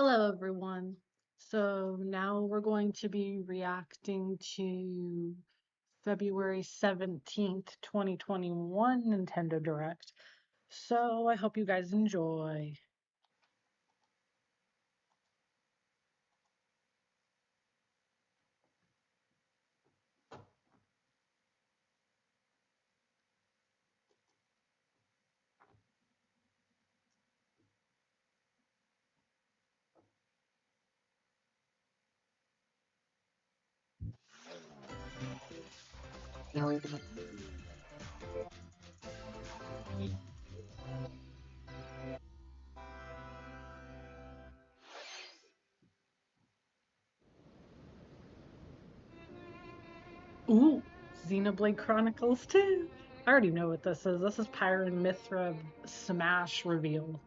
Hello, everyone. So now we're going to be reacting to February 17th, 2021 Nintendo Direct. So I hope you guys enjoy. Ooh, Xenoblade Chronicles 2. I already know what this is. This is Pyre and Mythra Smash reveal.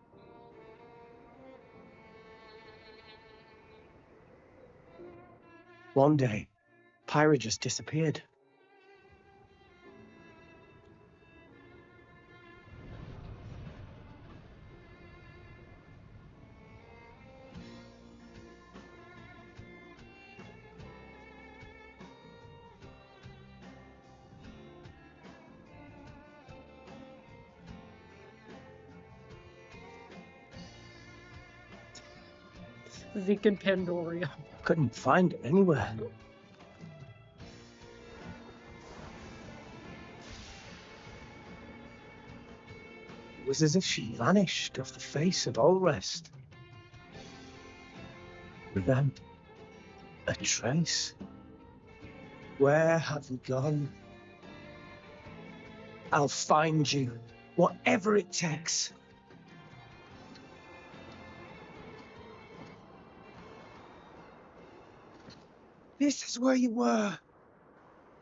One day, Pyra just disappeared. Zeke and Pandoria. Couldn't find it anywhere. It was as if she vanished off the face of all rest. Without a trace. Where have you gone? I'll find you, whatever it takes. This is where you were.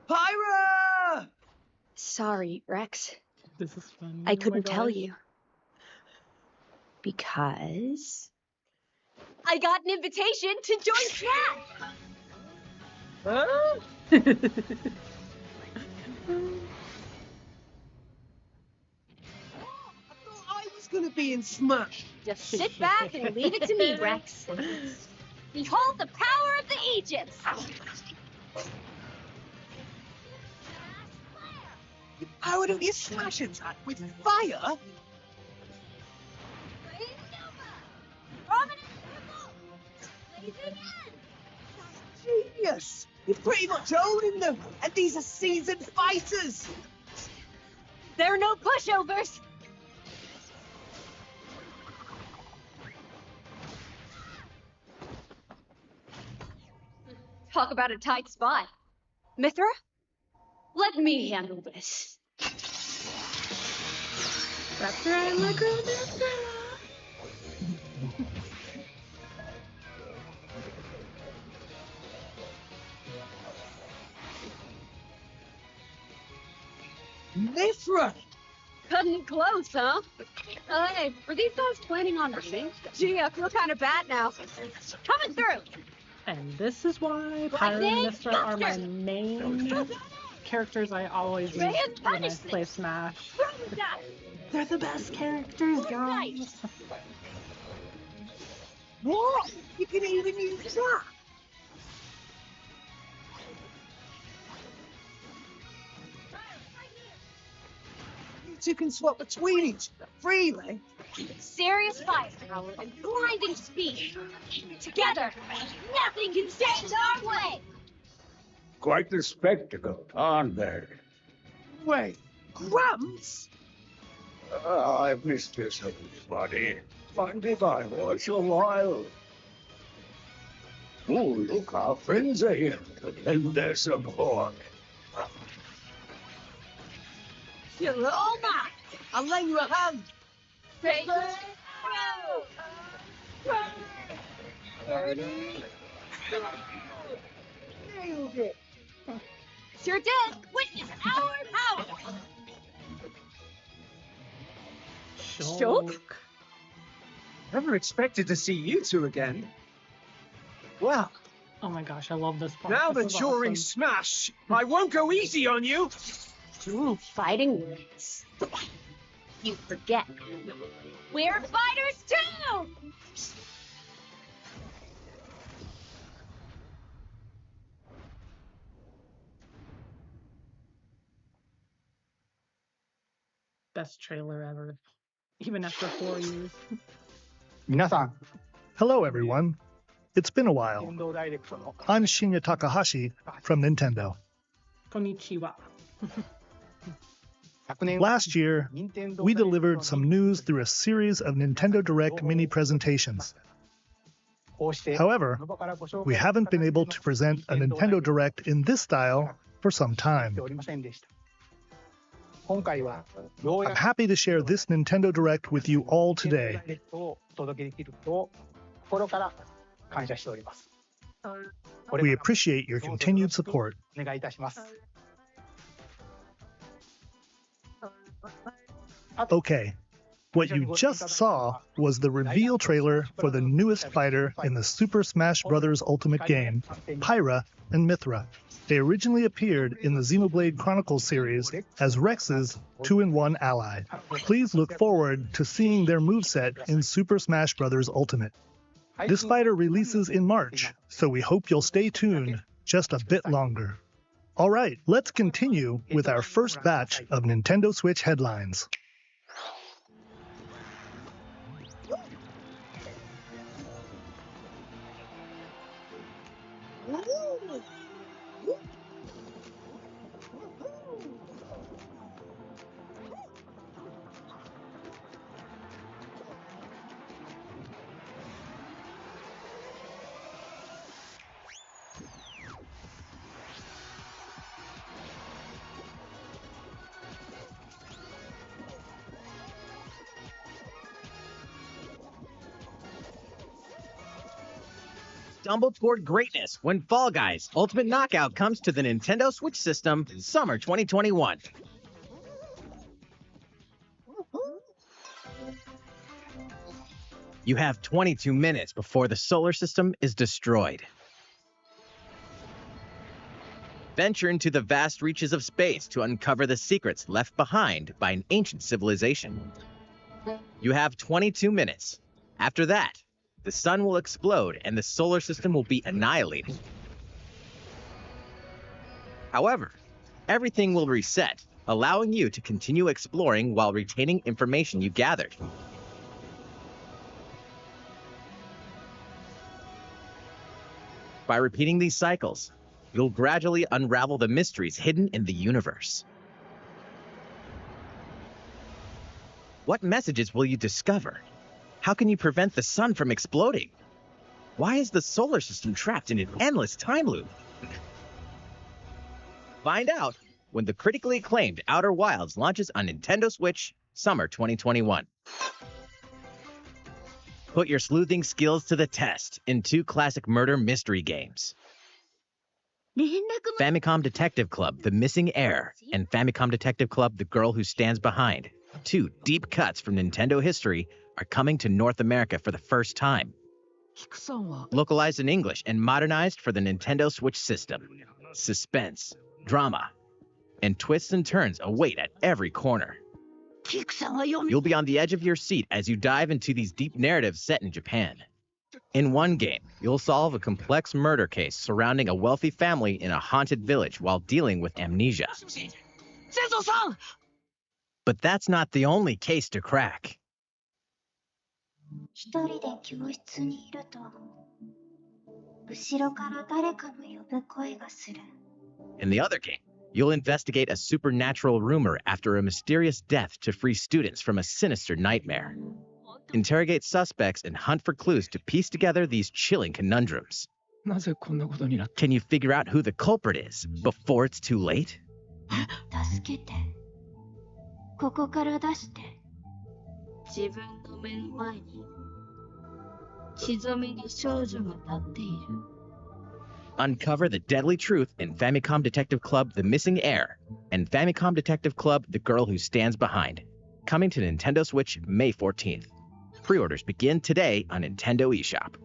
Pyra! Sorry, Rex. This is funny. I Oh my couldn't tell gosh. you. Because I got an invitation to join Smash! Huh? I was gonna be in Smash. Just sit back and leave it to me, Rex. Behold the power of the Aegis! How do you smash attack with fire? Genius! You're pretty much owning them, and these are seasoned fighters! There are no pushovers! Talk about a tight spot. Mythra? Let me handle this. That's right, my girl Mythra. Mythra! Cutting close, huh? Hey, were these guys planning on running? Gee, I feel kind of bad now. Coming through! And this is why Pyre and Mythra are my main characters I always use when I play Smash. They're the best characters, guys. What? You can even use that? You two can swap between each other freely. Serious firepower and blinding speed. Together, nothing can stand our way! Quite the spectacle, aren't they? Wait, Gramps? I've missed you so much, buddy. Find if I was a while. Oh, look, our friends are here to lend their support. You're all mine. I'll lend you a hand. Take Nailed it. Sure did! Witness our power! Shulk. Never expected to see you two again. Well, Oh my gosh, I love this part. now This that is you're in awesome. Smash, I won't go easy on you. Ooh, fighting words. You forget. We're fighters too! Best trailer ever. Even after 4 years. 皆さん、 Hello, everyone. It's been a while. 天堂ダイレクトの I'm Shinya Takahashi from Nintendo. Konnichiwa. 昨年 Last year, 任天堂 we ダイレクトの delivered some news through a series of Nintendo Direct mini presentations. こうして However, この場からご紹介 we haven't been able to present a Nintendo Direct in this style for some し time. ておりませんでした。今回はようや I'm く happy to share this Nintendo Direct with you all 任天堂 today. ダイレクトをお届けできることを心から感謝しております。これ We から appreciate your continued support. お願いいたします。 Okay, what you just saw was the reveal trailer for the newest fighter in the Super Smash Bros. Ultimate game, Pyra and Mithra. They originally appeared in the Xenoblade Chronicles series as Rex's 2-in-1 ally. Please look forward to seeing their moveset in Super Smash Bros. Ultimate. This fighter releases in March, so we hope you'll stay tuned just a bit longer. All right, let's continue with our first batch of Nintendo Switch headlines. Stumble toward greatness when Fall Guys Ultimate Knockout comes to the Nintendo Switch system summer 2021. You have 22 minutes before the solar system is destroyed. Venture into the vast reaches of space to uncover the secrets left behind by an ancient civilization. You have 22 minutes. After that, the sun will explode and the solar system will be annihilated. However, everything will reset, allowing you to continue exploring while retaining information you gathered. By repeating these cycles, you'll gradually unravel the mysteries hidden in the universe. What messages will you discover? How can you prevent the sun from exploding? Why is the solar system trapped in an endless time loop? Find out when the critically acclaimed Outer Wilds launches on Nintendo Switch summer 2021. Put your sleuthing skills to the test in 2 classic murder mystery games. Famicom Detective Club The Missing Heir and Famicom Detective Club The Girl Who Stands Behind, 2 deep cuts from Nintendo history, are coming to North America for the first time. Localized in English and modernized for the Nintendo Switch system. Suspense, drama, and twists and turns await at every corner. You'll be on the edge of your seat as you dive into these deep narratives set in Japan. In one game, you'll solve a complex murder case surrounding a wealthy family in a haunted village while dealing with amnesia. But that's not the only case to crack. 一人で教室にいると、後ろから誰かの呼ぶ声がする。 In the other game, you'll investigate a supernatural rumor after a mysterious death to free students from a sinister nightmare. Interrogate suspects and hunt for clues to piece together these chilling conundrums. なぜこんなことになった Can you figure out who the culprit is before it's too late? 助けて。ここから出して。自分の目の前に血染めの少女が立っている。 Uncover the deadly truth in Famicom Detective Club The Missing Heir and Famicom Detective Club The Girl Who Stands Behind. Coming to Nintendo Switch May 14th. Pre-orders begin today on Nintendo eShop.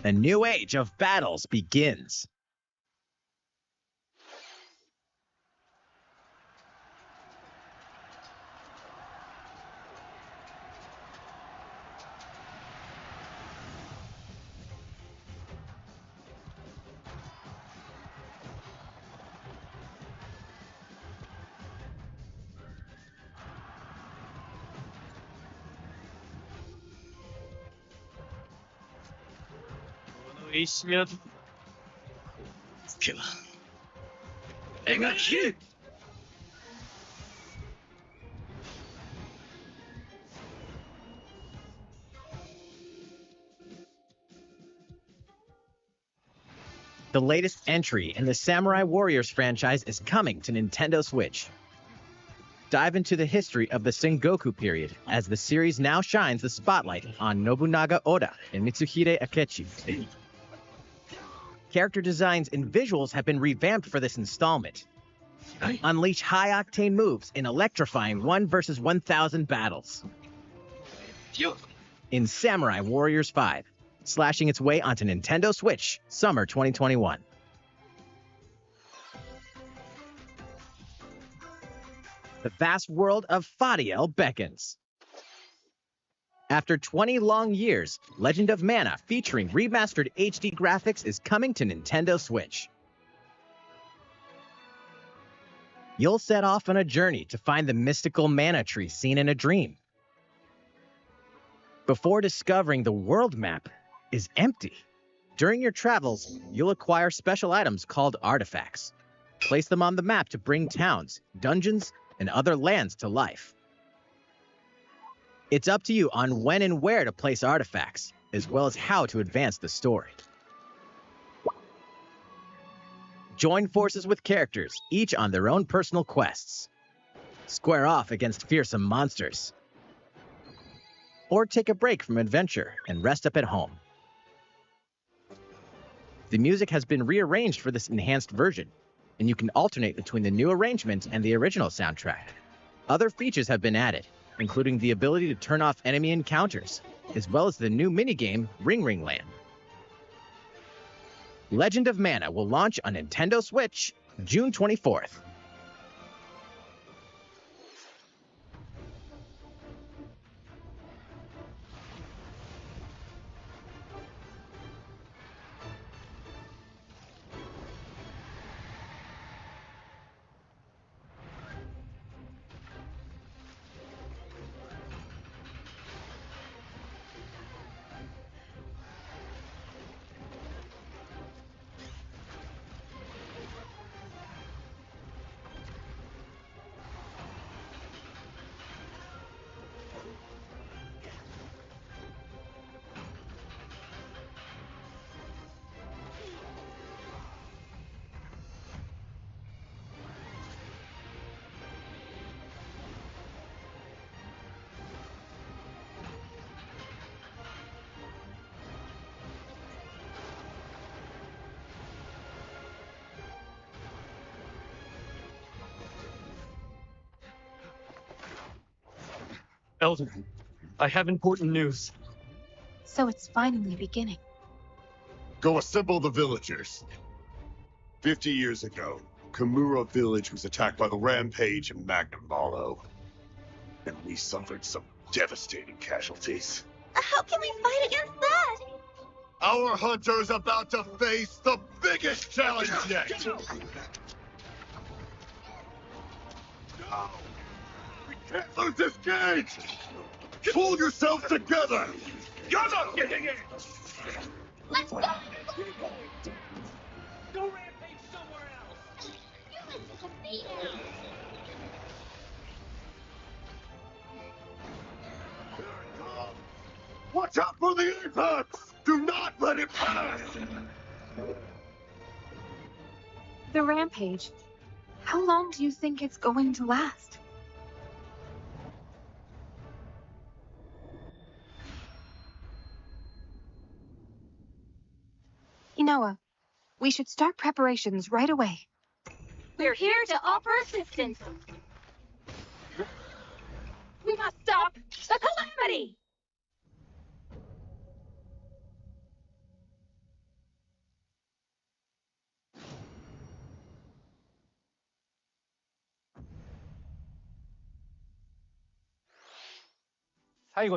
A new age of battles begins. The latest entry in the Samurai Warriors franchise is coming to Nintendo Switch. Dive into the history of the Sengoku period as the series now shines the spotlight on Nobunaga Oda and Mitsuhide Akechi. Character designs and visuals have been revamped for this installment. Unleash high-octane moves in electrifying 1 versus 1,000 battles. In Samurai Warriors 5, slashing its way onto Nintendo Switch, summer 2021. The vast world of Fadiel beckons. After 20 long years, Legend of Mana featuring remastered HD graphics is coming to Nintendo Switch. You'll set off on a journey to find the mystical mana tree seen in a dream. Before discovering the world map is empty. During your travels, you'll acquire special items called artifacts. Place them on the map to bring towns, dungeons, and other lands to life. It's up to you on when and where to place artifacts, as well as how to advance the story. Join forces with characters, each on their own personal quests. Square off against fearsome monsters. Or take a break from adventure and rest up at home. The music has been rearranged for this enhanced version, and you can alternate between the new arrangement and the original soundtrack. Other features have been added, including the ability to turn off enemy encounters, as well as the new minigame Ring Ring Land. Legend of Mana will launch on Nintendo Switch June 24th. Elder, I have important news. So it's finally beginning. Go assemble the villagers. 50 years ago, Kamura village was attacked by the Rampage and Magnum Malo. And we suffered some devastating casualties. How can we fight against that? Our hunter is about to face the biggest challenge yet! No! We can't lose this cage! Pull yourself together! You're not getting it! Let's go! Go rampage somewhere else! You listen to me now! Watch out for the apex! Do not let it pass! The rampage. How long do you think it's going to last? Inoa, we should start preparations right away. We're here to offer assistance. We must stop the calamity!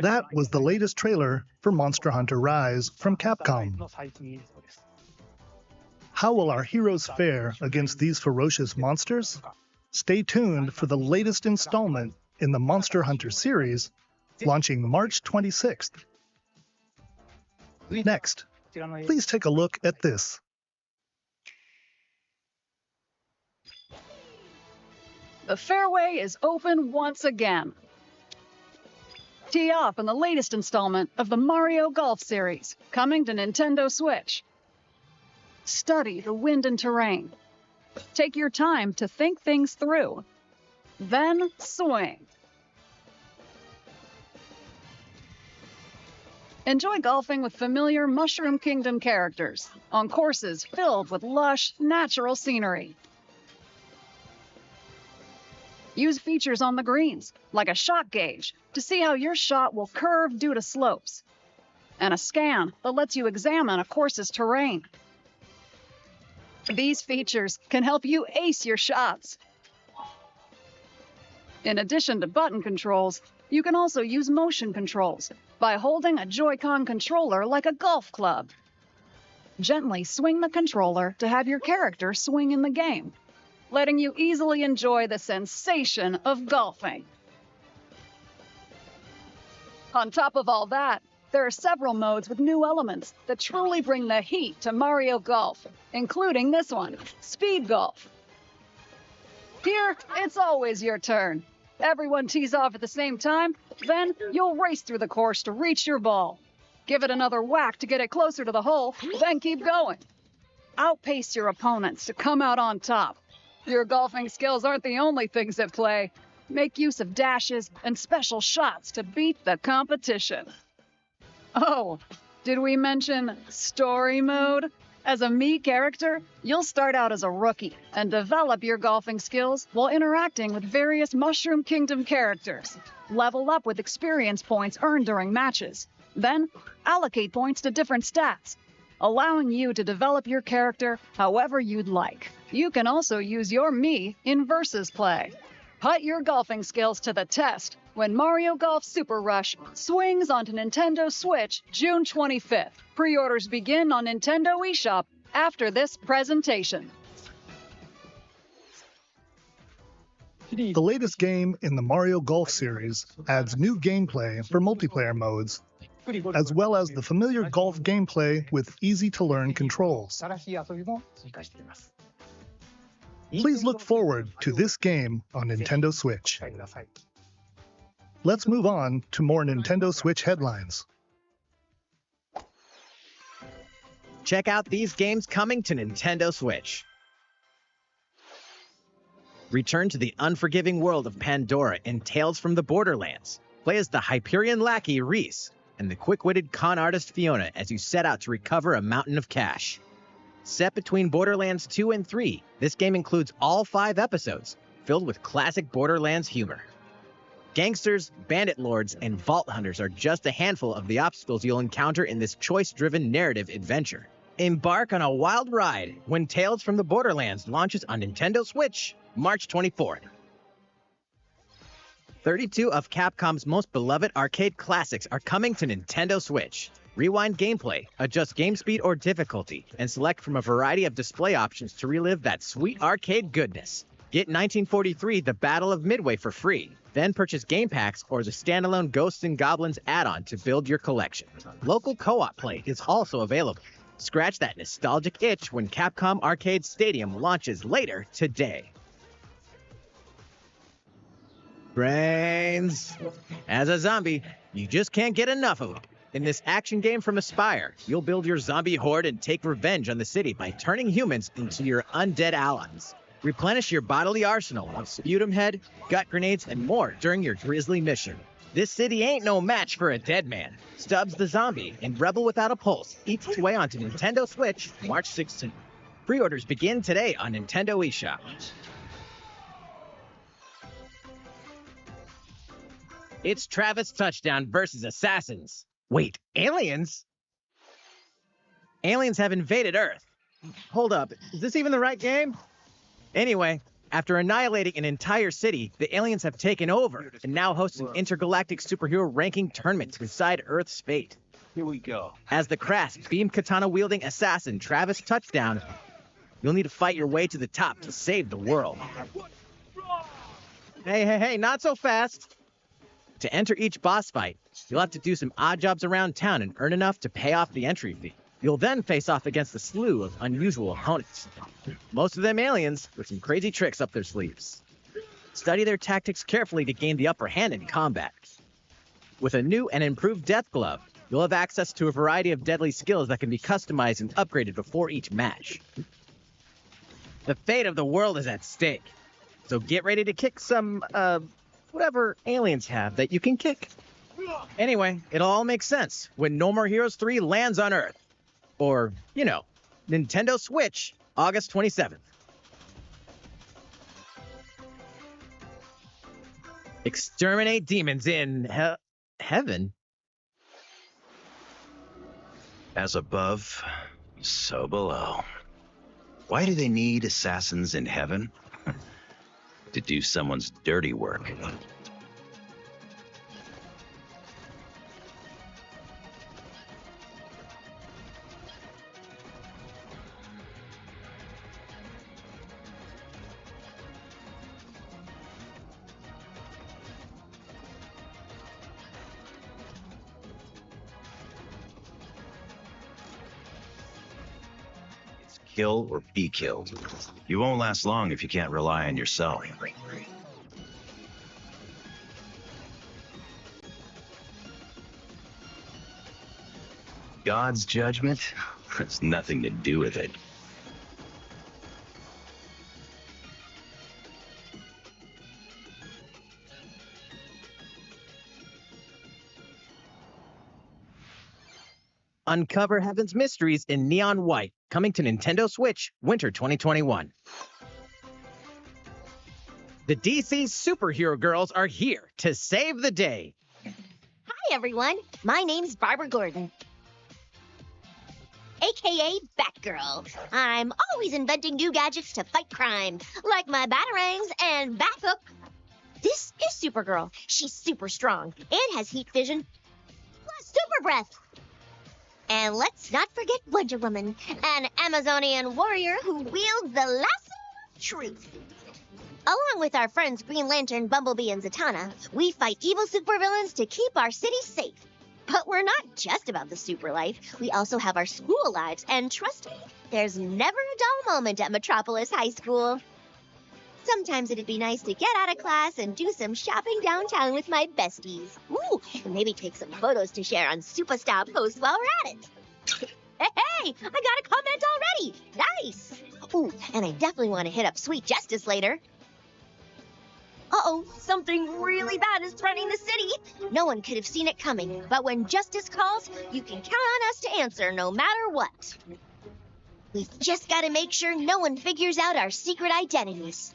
That was the latest trailer for Monster Hunter Rise from Capcom. How will our heroes fare against these ferocious monsters? Stay tuned for the latest installment in the Monster Hunter series, launching March 26th. Next, Please take a look at this. The fairway is open once again. Tee off in the latest installment of the Mario Golf series, coming to Nintendo Switch. Study the wind and terrain. Take your time to think things through. Then swing. Enjoy golfing with familiar Mushroom Kingdom characters on courses filled with lush, natural scenery. Use features on the greens, like a shot gauge, to see how your shot will curve due to slopes, and a scan that lets you examine a course's terrain. These features can help you ace your shots. In addition to button controls, you can also use motion controls by holding a Joy-Con controller like a golf club. Gently swing the controller to have your character swing in the game, letting you easily enjoy the sensation of golfing. On top of all that, there are several modes with new elements that truly bring the heat to Mario Golf, including this one, Speed Golf. Here, it's always your turn. Everyone tees off at the same time, then you'll race through the course to reach your ball. Give it another whack to get it closer to the hole, then keep going. Outpace your opponents to come out on top. Your golfing skills aren't the only things at play. Make use of dashes and special shots to beat the competition. Oh, did we mention story mode? As a Mii character, you'll start out as a rookie and develop your golfing skills while interacting with various Mushroom Kingdom characters. Level up with experience points earned during matches. Then, allocate points to different stats, allowing you to develop your character however you'd like. You can also use your Mii in versus play. Put your golfing skills to the test when Mario Golf Super Rush swings onto Nintendo Switch June 25th. Pre-orders begin on Nintendo eShop after this presentation. The latest game in the Mario Golf series adds new gameplay for multiplayer modes, as well as the familiar golf gameplay with easy-to-learn controls. Please look forward to this game on Nintendo Switch. Let's move on to more Nintendo Switch headlines. Check out these games coming to Nintendo Switch. Return to the unforgiving world of Pandora in Tales from the Borderlands. Play as the Hyperion lackey Reese and the quick-witted con artist Fiona as you set out to recover a mountain of cash. Set between Borderlands 2 and 3, this game includes all 5 episodes, filled with classic Borderlands humor. Gangsters, bandit lords, and vault hunters are just a handful of the obstacles you'll encounter in this choice-driven narrative adventure. Embark on a wild ride when Tales from the Borderlands launches on Nintendo Switch, March 24th. 32 of Capcom's most beloved arcade classics are coming to Nintendo Switch. Rewind gameplay, adjust game speed or difficulty, and select from a variety of display options to relive that sweet arcade goodness. Get 1943 The Battle of Midway for free, then purchase game packs or the standalone Ghosts and Goblins add-on to build your collection. Local co-op play is also available. Scratch that nostalgic itch when Capcom Arcade Stadium launches later today. Brains. As a zombie, you just can't get enough of them. In this action game from Aspyr, you'll build your zombie horde and take revenge on the city by turning humans into your undead allies. Replenish your bodily arsenal of sputum head, gut grenades, and more during your grisly mission. This city ain't no match for a dead man. Stubbs the Zombie and Rebel Without a Pulse eats its way onto Nintendo Switch March 16th. Pre-orders begin today on Nintendo eShop. It's Travis Touchdown versus Assassins. Wait, aliens? Aliens have invaded Earth. Hold up, is this even the right game? Anyway, after annihilating an entire city, the aliens have taken over and now host an intergalactic superhero ranking tournament to decide Earth's fate. Here we go. As the crass, beam katana-wielding assassin Travis Touchdown, you'll need to fight your way to the top to save the world. Hey, not so fast. To enter each boss fight, you'll have to do some odd jobs around town and earn enough to pay off the entry fee. You'll then face off against a slew of unusual opponents. Most of them aliens with some crazy tricks up their sleeves. Study their tactics carefully to gain the upper hand in combat. With a new and improved Death Glove, you'll have access to a variety of deadly skills that can be customized and upgraded before each match. The fate of the world is at stake, so get ready to kick some, whatever aliens have that you can kick. Anyway, it'll all make sense when No More Heroes 3 lands on Earth. Or, you know, Nintendo Switch, August 27th. Exterminate demons in heaven? As above, so below. Why do they need assassins in heaven? To do someone's dirty work. Kill or be killed. You won't last long if you can't rely on yourself. God's judgment has nothing to do with it. Uncover Heaven's mysteries in Neon White, coming to Nintendo Switch, Winter 2021. The DC Superhero Girls are here to save the day. Hi, everyone. My name's Barbara Gordon, aka Batgirl. I'm always inventing new gadgets to fight crime, like my batarangs and Bathook. This is Supergirl. She's super strong and has heat vision, plus super breath. And let's not forget Wonder Woman, an Amazonian warrior who wields the lasso of truth. Along with our friends Green Lantern, Bumblebee, and Zatanna, we fight evil supervillains to keep our city safe. But we're not just about the super life. We also have our school lives, and trust me, there's never a dull moment at Metropolis High School. Sometimes it'd be nice to get out of class and do some shopping downtown with my besties. Ooh, and maybe take some photos to share on Superstar Post while we're at it. Hey, I got a comment already. Nice. Ooh, and I definitely want to hit up Sweet Justice later. Uh-oh, something really bad is threatening the city. No one could have seen it coming, but when justice calls, you can count on us to answer no matter what. We've just got to make sure no one figures out our secret identities.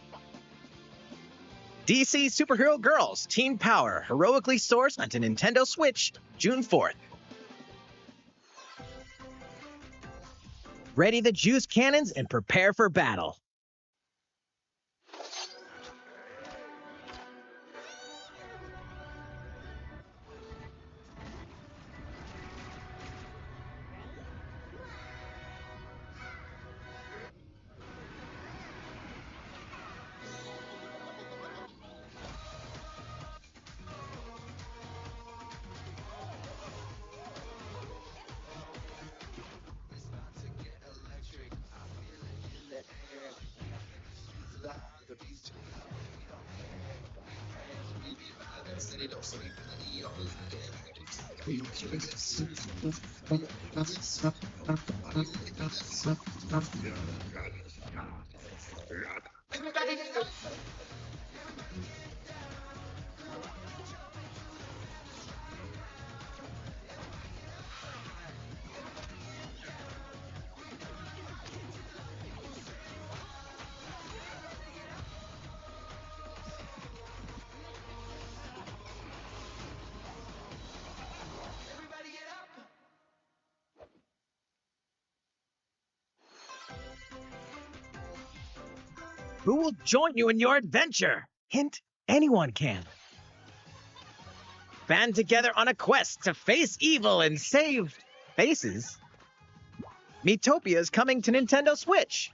DC Superhero Girls Teen Power, heroically sourced onto Nintendo Switch, June 4th. Ready the juice cannons and prepare for battle. Who will join you in your adventure? Hint, anyone can. Band together on a quest to face evil and save faces. Miitopia is coming to Nintendo Switch.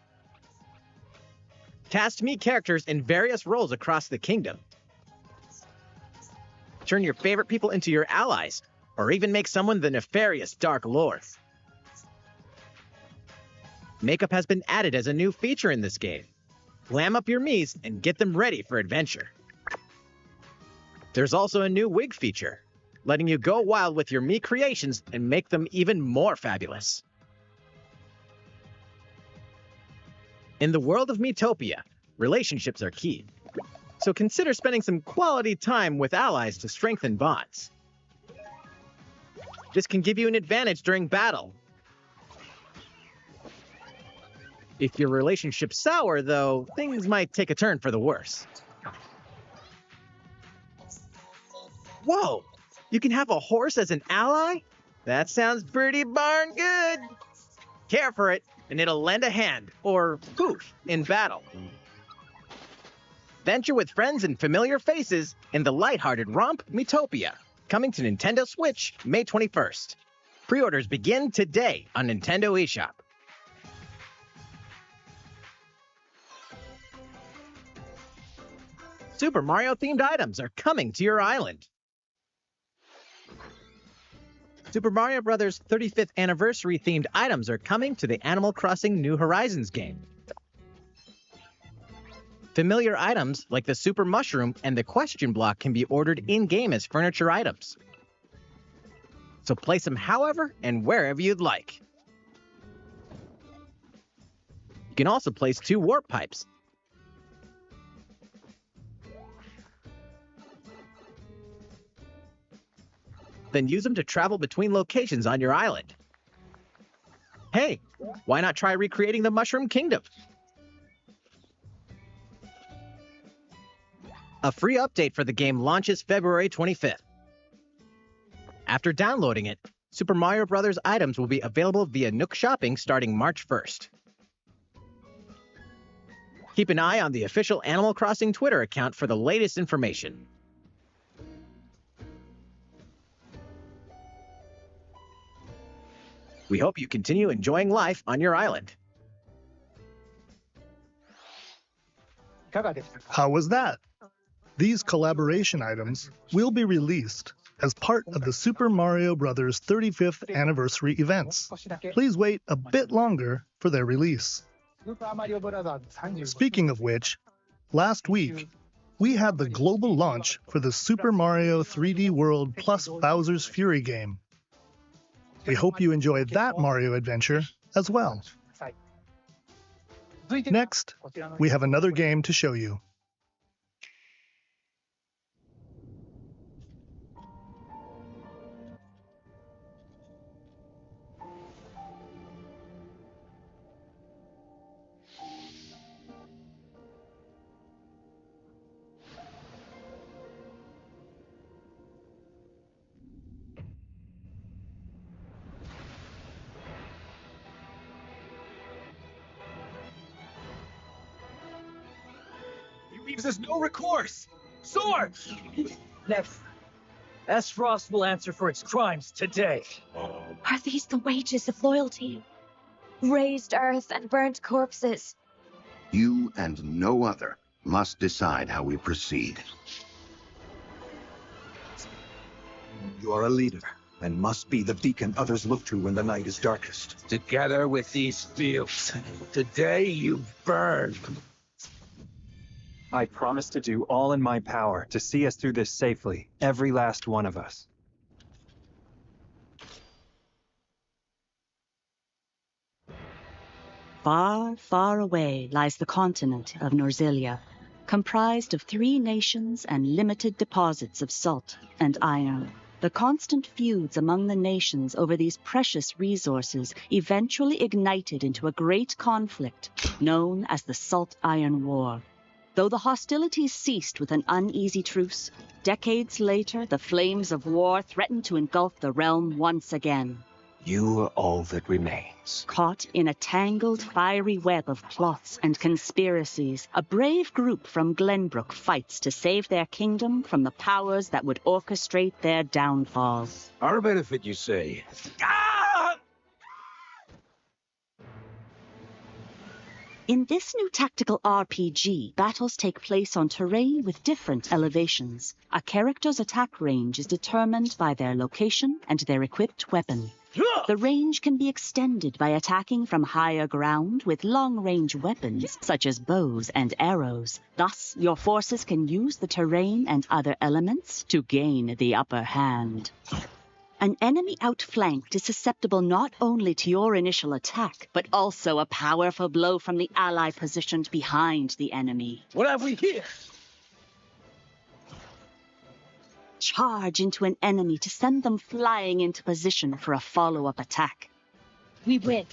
Cast Mii characters in various roles across the kingdom. Turn your favorite people into your allies, or even make someone the nefarious Dark Lord. Makeup has been added as a new feature in this game. Glam up your Miis and get them ready for adventure. There's also a new wig feature, letting you go wild with your Mii creations and make them even more fabulous. In the world of Miitopia, relationships are key. So consider spending some quality time with allies to strengthen bonds. This can give you an advantage during battle. If your relationship's sour, though, things might take a turn for the worse. Whoa! You can have a horse as an ally? That sounds pretty darn good. Care for it, and it'll lend a hand, or poof, in battle. Venture with friends and familiar faces in the lighthearted romp Miitopia, coming to Nintendo Switch May 21st. Pre-orders begin today on Nintendo eShop. Super Mario-themed items are coming to your island. Super Mario Bros. 35th Anniversary-themed items are coming to the Animal Crossing New Horizons game. Familiar items like the Super Mushroom and the Question Block can be ordered in-game as furniture items. So place them however and wherever you'd like. You can also place 2 warp pipes. Then use them to travel between locations on your island. Hey, why not try recreating the Mushroom Kingdom? A free update for the game launches February 25th. After downloading it, Super Mario Bros. Items will be available via Nook Shopping starting March 1st. Keep an eye on the official Animal Crossing Twitter account for the latest information. We hope you continue enjoying life on your island. How was that? These collaboration items will be released as part of the Super Mario Bros. 35th Anniversary events. Please wait a bit longer for their release. Speaking of which, last week, we had the global launch for the Super Mario 3D World plus Bowser's Fury game. We hope you enjoyed that Mario adventure as well. Next, we have another game to show you. Leaves us no recourse. Sword! Never. Aesfrost will answer for its crimes today. Are these the wages of loyalty? Raised earth and burnt corpses. You and no other must decide how we proceed. You are a leader and must be the beacon others look to when the night is darkest. Together with these fields, today you burn. I promise to do all in my power to see us through this safely, every last one of us. Far, far away lies the continent of Norzilia, comprised of 3 nations and limited deposits of salt and iron. The constant feuds among the nations over these precious resources eventually ignited into a great conflict known as the Salt Iron War. Though the hostilities ceased with an uneasy truce, decades later the flames of war threatened to engulf the realm once again. You are all that remains. Caught in a tangled, fiery web of plots and conspiracies, a brave group from Glenbrook fights to save their kingdom from the powers that would orchestrate their downfall. Our benefit, you say? In this new tactical RPG, battles take place on terrain with different elevations. A character's attack range is determined by their location and their equipped weapon. The range can be extended by attacking from higher ground with long-range weapons, such as bows and arrows. Thus, your forces can use the terrain and other elements to gain the upper hand. An enemy outflanked is susceptible not only to your initial attack, but also a powerful blow from the ally positioned behind the enemy. What have we here? Charge into an enemy to send them flying into position for a follow-up attack. We win.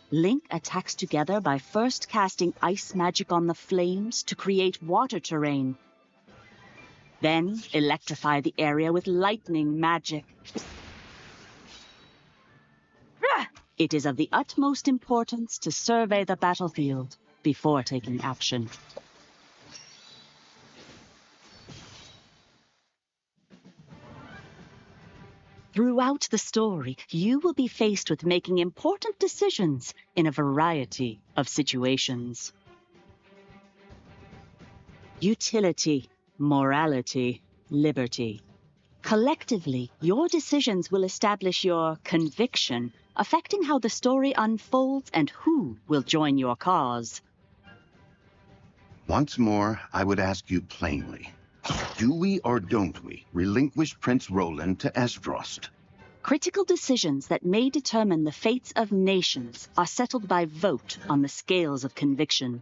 Link attacks together by first casting ice magic on the flames to create water terrain. Then electrify the area with lightning magic. It is of the utmost importance to survey the battlefield before taking action. Throughout the story, you will be faced with making important decisions in a variety of situations. Utility, morality, liberty. Collectively, your decisions will establish your conviction, affecting how the story unfolds and who will join your cause. Once more, I would ask you plainly. Do we or don't we relinquish Prince Roland to Esdrost? Critical decisions that may determine the fates of nations are settled by vote on the scales of conviction.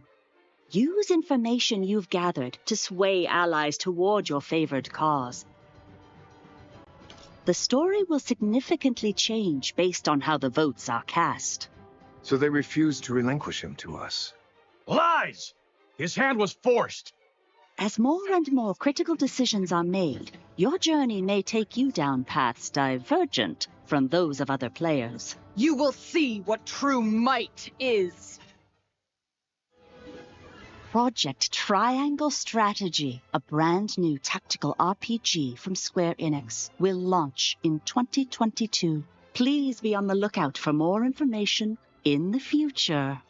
Use information you've gathered to sway allies toward your favored cause. The story will significantly change based on how the votes are cast. So they refused to relinquish him to us. Lies! His hand was forced. As more and more critical decisions are made, your journey may take you down paths divergent from those of other players. You will see what true might is. Project Triangle Strategy, a brand new tactical RPG from Square Enix, will launch in 2022. Please be on the lookout for more information in the future.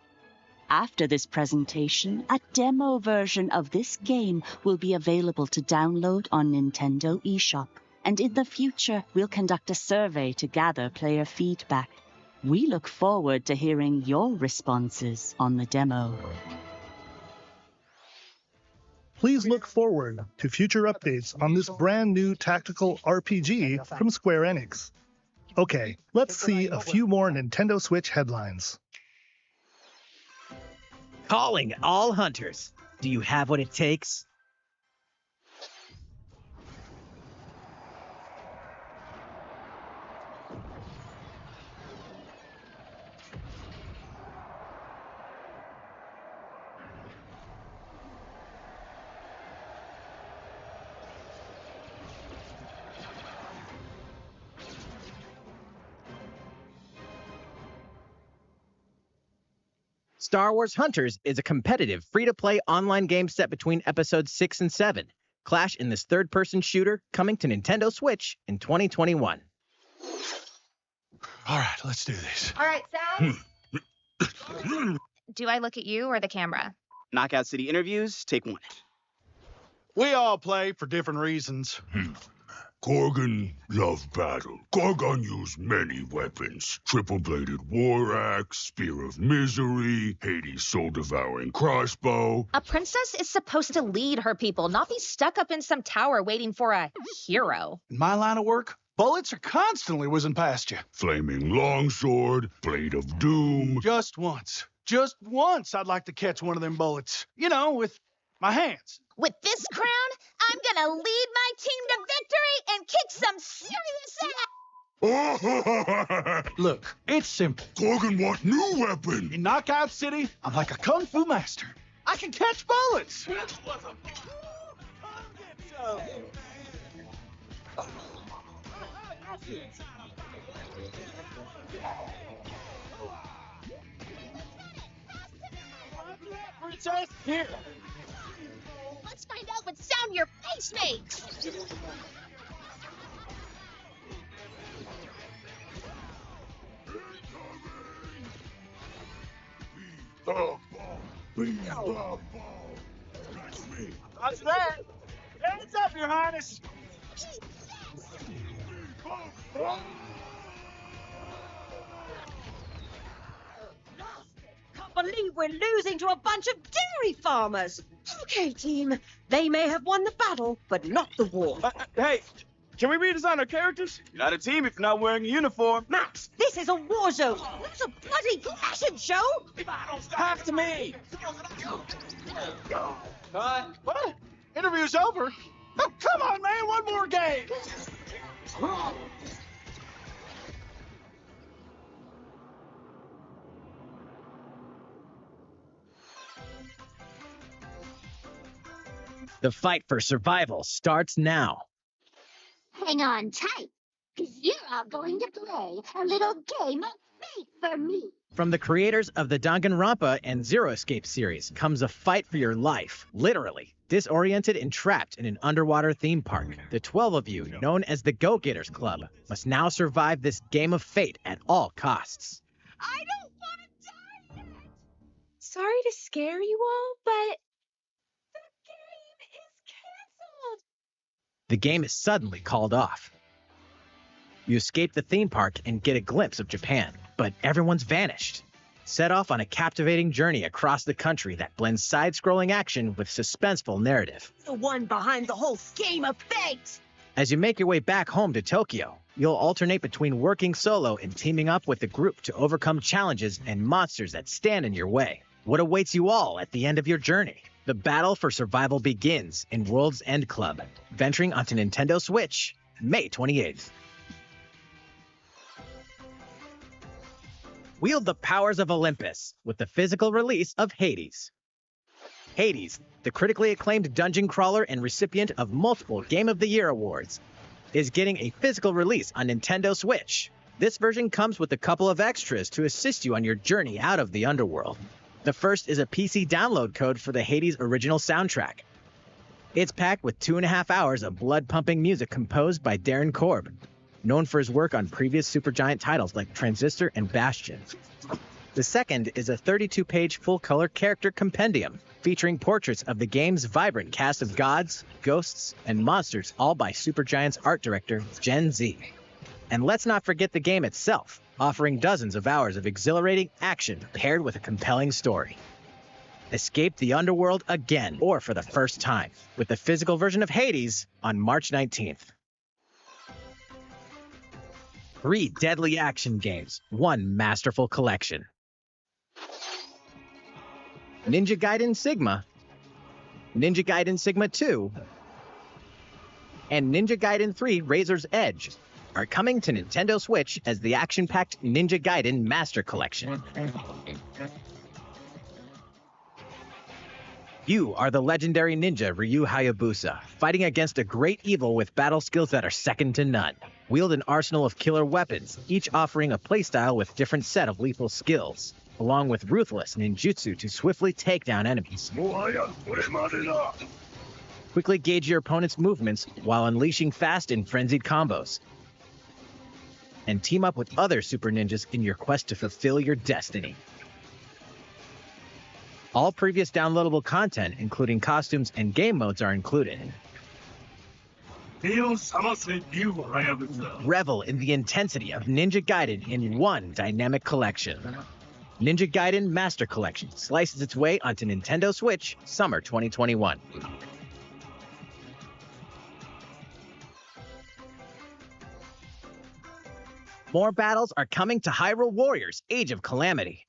After this presentation, a demo version of this game will be available to download on Nintendo eShop. And in the future, we'll conduct a survey to gather player feedback. We look forward to hearing your responses on the demo. Please look forward to future updates on this brand new tactical RPG from Square Enix. Okay, let's see a few more Nintendo Switch headlines. Calling all hunters. Do you have what it takes? Star Wars Hunters is a competitive, free-to-play online game set between episodes 6 and 7. Clash in this third-person shooter coming to Nintendo Switch in 2021. All right, let's do this. All right, Sal. Do I look at you or the camera? Knockout City interviews, take 1. We all play for different reasons. Korgan loved battle. Korgan used many weapons. Triple-bladed war axe, spear of misery, Hades' soul-devouring crossbow. A princess is supposed to lead her people, not be stuck up in some tower waiting for a hero. In my line of work, bullets are constantly whizzing past you. Flaming longsword, blade of doom. Just once I'd like to catch one of them bullets. You know, with my hands. With this crown, I'm gonna lead my team to victory and kick some serious ass! Look, it's simple. Korgan want new weapon. In Knockout City, I'm like a kung fu master. I can catch bullets. Princess, here. Let's find out what sound your face makes! The ball. Be the ball. That's me. That's that. Hands up, Your Highness. believe we're losing to a bunch of dairy farmers. Okay, team. They may have won the battle, but not the war. Hey, can we redesign our characters? You're not a team if you're not wearing a uniform. Max, this is a war zone. It's a bloody fashion show. Pass to me. What? Interview's over? Oh, come on, man, one more game. The fight for survival starts now. Hang on tight, because you're all going to play a little game of Fate for me. From the creators of the Danganronpa and Zero Escape series comes a fight for your life, literally. Disoriented and trapped in an underwater theme park, the 12 of you, known as the Go-Getters Club, must now survive this game of fate at all costs. I don't want to die yet. Sorry to scare you all, but the game is canceled. The game is suddenly called off. You escape the theme park and get a glimpse of Japan, but everyone's vanished. Set off on a captivating journey across the country that blends side-scrolling action with suspenseful narrative. The one behind the whole scheme of fate. As you make your way back home to Tokyo, you'll alternate between working solo and teaming up with a group to overcome challenges and monsters that stand in your way. What awaits you all at the end of your journey? The battle for survival begins in World's End Club, venturing onto Nintendo Switch, May 28th. Wield the powers of Olympus with the physical release of Hades. Hades, the critically acclaimed dungeon crawler and recipient of multiple Game of the Year awards, is getting a physical release on Nintendo Switch. This version comes with a couple of extras to assist you on your journey out of the underworld. The first is a PC download code for the Hades original soundtrack. It's packed with 2.5 hours of blood-pumping music composed by Darren Korb, known for his work on previous Supergiant titles like Transistor and Bastion. The second is a 32-page full-color character compendium featuring portraits of the game's vibrant cast of gods, ghosts, and monsters, all by Supergiant's art director, Gen Z. And let's not forget the game itself, offering dozens of hours of exhilarating action paired with a compelling story. Escape the underworld again, or for the first time, with the physical version of Hades on March 19th. 3 deadly action games, 1 masterful collection. Ninja Gaiden Sigma, Ninja Gaiden Sigma 2, and Ninja Gaiden 3 Razor's Edge are coming to Nintendo Switch as the action-packed Ninja Gaiden Master Collection. You are the legendary ninja Ryu Hayabusa, fighting against a great evil with battle skills that are second to none. Wield an arsenal of killer weapons, each offering a playstyle with different set of lethal skills, along with ruthless ninjutsu to swiftly take down enemies. Quickly gauge your opponent's movements while unleashing fast and frenzied combos. And team up with other super ninjas in your quest to fulfill your destiny. All previous downloadable content, including costumes and game modes, are included. Revel in the intensity of Ninja Gaiden in one dynamic collection. Ninja Gaiden Master Collection slices its way onto Nintendo Switch, summer 2021. More battles are coming to Hyrule Warriors: Age of Calamity.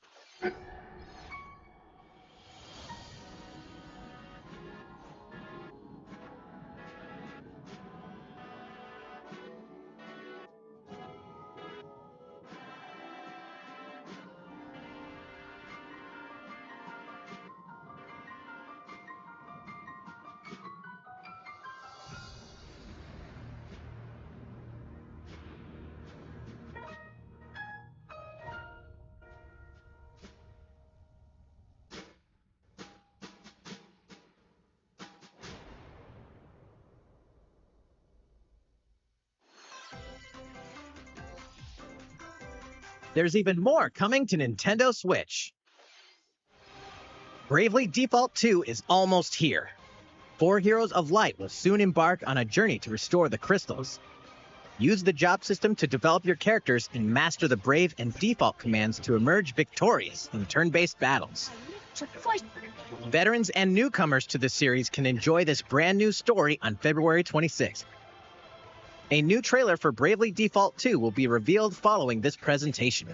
There's even more coming to Nintendo Switch. Bravely Default 2 is almost here. 4 Heroes of Light will soon embark on a journey to restore the crystals. Use the job system to develop your characters and master the brave and default commands to emerge victorious in turn-based battles. Veterans and newcomers to the series can enjoy this brand new story on February 26th. A new trailer for Bravely Default 2 will be revealed following this presentation.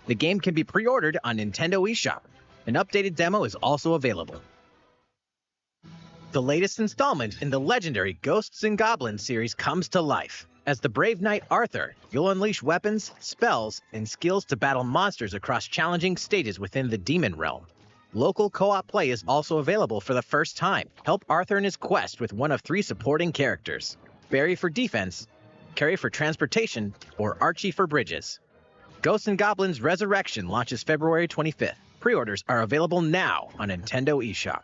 The game can be pre-ordered on Nintendo eShop. An updated demo is also available. The latest installment in the legendary Ghosts and Goblins series comes to life. As the brave knight Arthur, you'll unleash weapons, spells, and skills to battle monsters across challenging stages within the Demon Realm. Local co-op play is also available for the first time. Help Arthur in his quest with one of 3 supporting characters: Barry for defense, Carrie for transportation, or Archie for bridges. Ghosts and Goblins Resurrection launches February 25th. Pre-orders are available now on Nintendo eShop.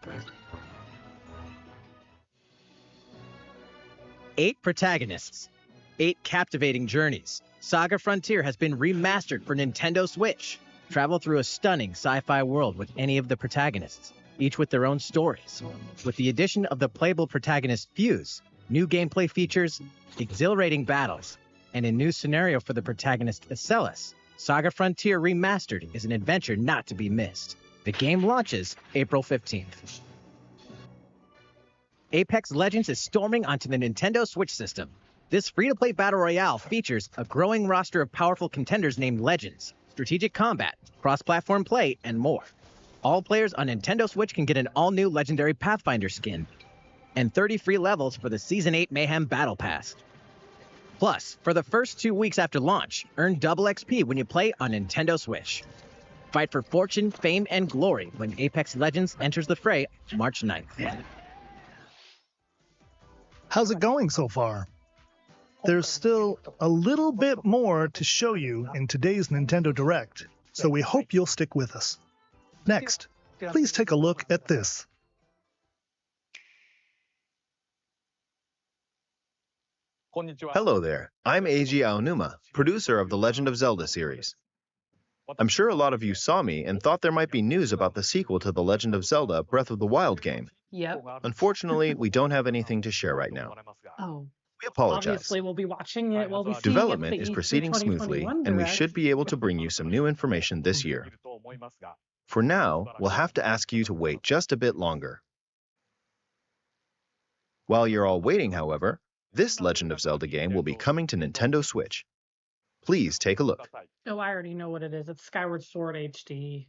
8 protagonists, 8 captivating journeys. Saga Frontier has been remastered for Nintendo Switch. Travel through a stunning sci-fi world with any of the protagonists, each with their own stories. With the addition of the playable protagonist Fuse, new gameplay features, exhilarating battles, and a new scenario for the protagonist Acellus, Saga Frontier Remastered is an adventure not to be missed. The game launches April 15th. Apex Legends is storming onto the Nintendo Switch system. This free-to-play battle royale features a growing roster of powerful contenders named Legends, strategic combat, cross-platform play, and more. All players on Nintendo Switch can get an all-new legendary Pathfinder skin, and 30 free levels for the Season 8 Mayhem Battle Pass. Plus, for the first 2 weeks after launch, earn double XP when you play on Nintendo Switch. Fight for fortune, fame, and glory when Apex Legends enters the fray March 9th. How's it going so far? There's still a little bit more to show you in today's Nintendo Direct, so we hope you'll stick with us. Next, please take a look at this. Hello there, I'm Eiji Aonuma, producer of the Legend of Zelda series. I'm sure a lot of you saw me and thought there might be news about the sequel to the Legend of Zelda Breath of the Wild game. Yep. Unfortunately, we don't have anything to share right now. Oh. We apologize. Obviously, we'll be watching it while we see Development it, is the proceeding smoothly, and we should be able to bring you some new information this year. For now, we'll have to ask you to wait just a bit longer. While you're all waiting, however, this Legend of Zelda game will be coming to Nintendo Switch. Please take a look. Oh, I already know what it is. It's Skyward Sword HD.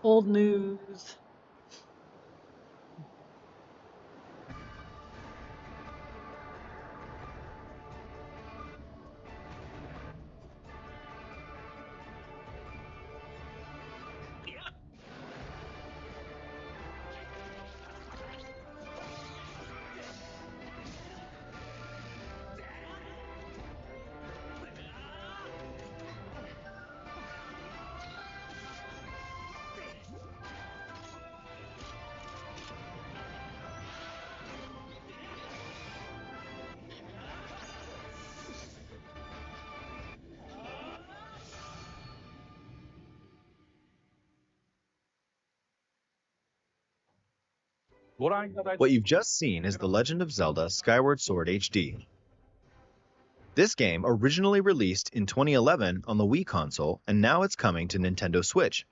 Old news. What you've just seen is The Legend of Zelda Skyward Sword HD. This game originally released in 2011 on the Wii console, and now it's coming to Nintendo Switch.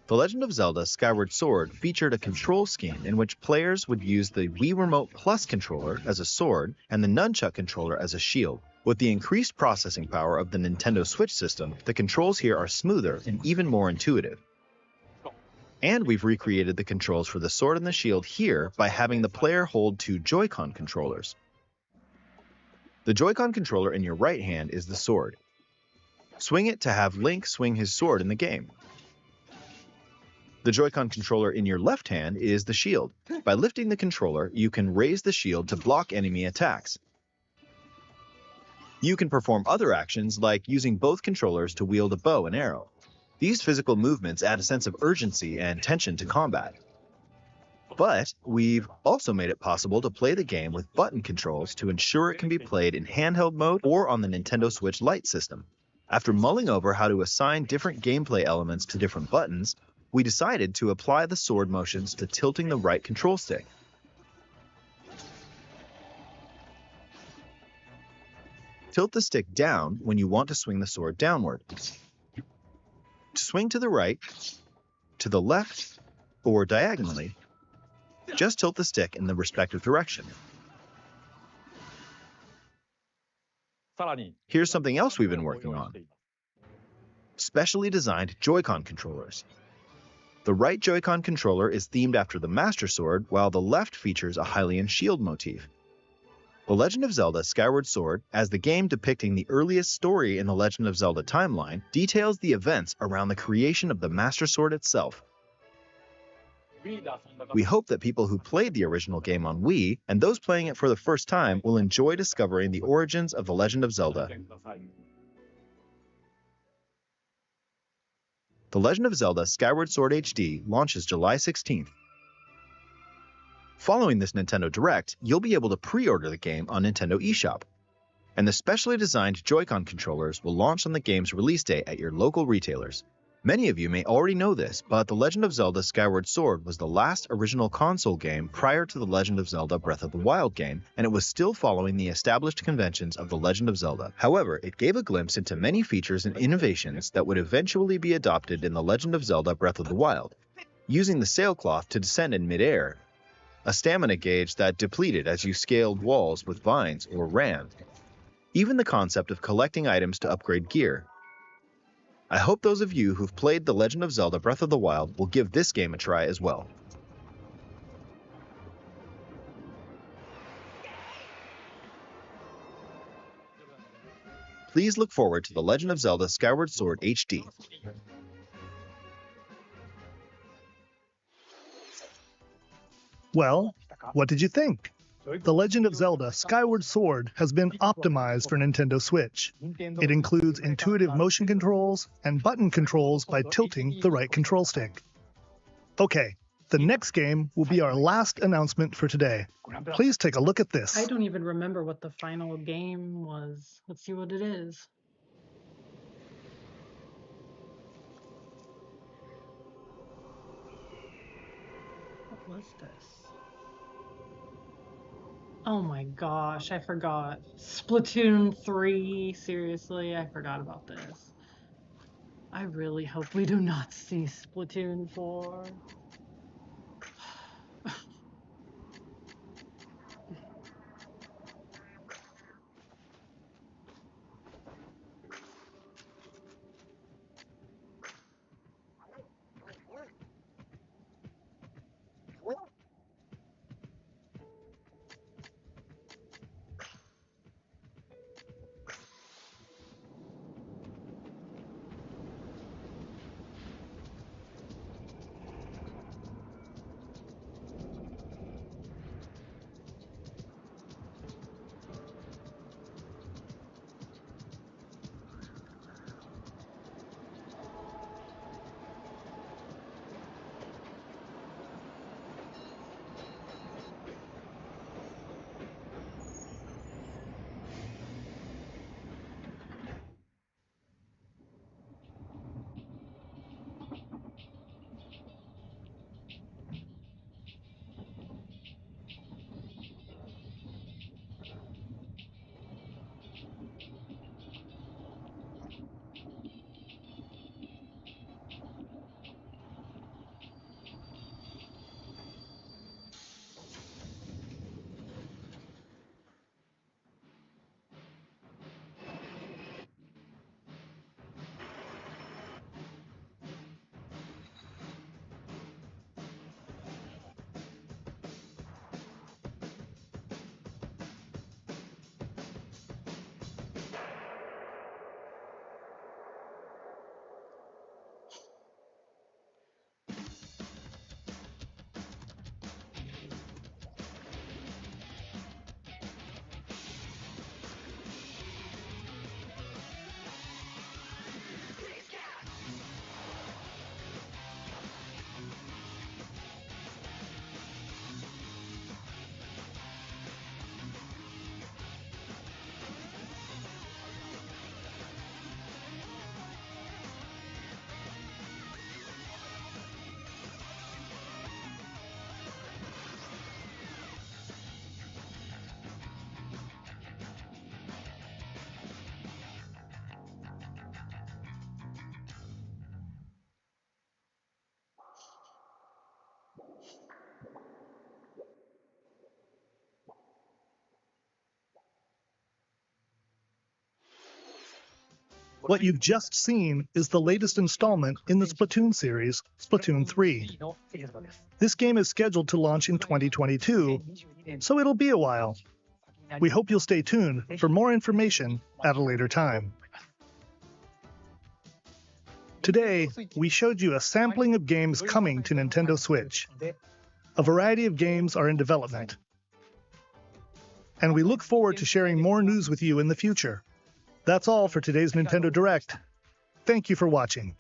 The Legend of Zelda Skyward Sword featured a control scheme in which players would use the Wii Remote Plus controller as a sword and the Nunchuck controller as a shield. With the increased processing power of the Nintendo Switch system, the controls here are smoother and even more intuitive. And we've recreated the controls for the sword and the shield here by having the player hold 2 Joy-Con controllers. The Joy-Con controller in your right hand is the sword. Swing it to have Link swing his sword in the game. The Joy-Con controller in your left hand is the shield. By lifting the controller, you can raise the shield to block enemy attacks. You can perform other actions like using both controllers to wield a bow and arrow. These physical movements add a sense of urgency and tension to combat. But we've also made it possible to play the game with button controls to ensure it can be played in handheld mode or on the Nintendo Switch Lite system. After mulling over how to assign different gameplay elements to different buttons, we decided to apply the sword motions to tilting the right control stick. tilt the stick down when you want to swing the sword downward. To swing to the right, to the left, or diagonally, just tilt the stick in the respective direction. Here's something else we've been working on. Specially designed Joy-Con controllers. The right Joy-Con controller is themed after the Master Sword, while the left features a Hylian shield motif. The Legend of Zelda Skyward Sword, as the game depicting the earliest story in the Legend of Zelda timeline, details the events around the creation of the Master Sword itself. We hope that people who played the original game on Wii, and those playing it for the first time, will enjoy discovering the origins of The Legend of Zelda. The Legend of Zelda Skyward Sword HD launches July 16th. Following this Nintendo Direct, you'll be able to pre-order the game on Nintendo eShop, and the specially designed Joy-Con controllers will launch on the game's release day at your local retailers. Many of you may already know this, but The Legend of Zelda Skyward Sword was the last original console game prior to The Legend of Zelda Breath of the Wild game, and it was still following the established conventions of The Legend of Zelda. However, it gave a glimpse into many features and innovations that would eventually be adopted in The Legend of Zelda Breath of the Wild, using the sailcloth to descend in midair, a stamina gauge that depleted as you scaled walls with vines or ran, even the concept of collecting items to upgrade gear. I hope those of you who've played The Legend of Zelda Breath of the Wild will give this game a try as well. Please look forward to The Legend of Zelda Skyward Sword HD. Well, what did you think? The Legend of Zelda Skyward Sword has been optimized for Nintendo Switch. It includes intuitive motion controls and button controls by tilting the right control stick. Okay, the next game will be our last announcement for today. Please take a look at this. I don't even remember what the final game was. Let's see what it is. What was this? Oh my gosh, I forgot. Splatoon 3, seriously, I forgot about this. I really hope we do not see Splatoon 4. What you've just seen is the latest installment in the Splatoon series, Splatoon 3. This game is scheduled to launch in 2022, so it'll be a while. We hope you'll stay tuned for more information at a later time. Today, we showed you a sampling of games coming to Nintendo Switch. A variety of games are in development. And we look forward to sharing more news with you in the future. That's all for today's Nintendo Direct. Thank you for watching.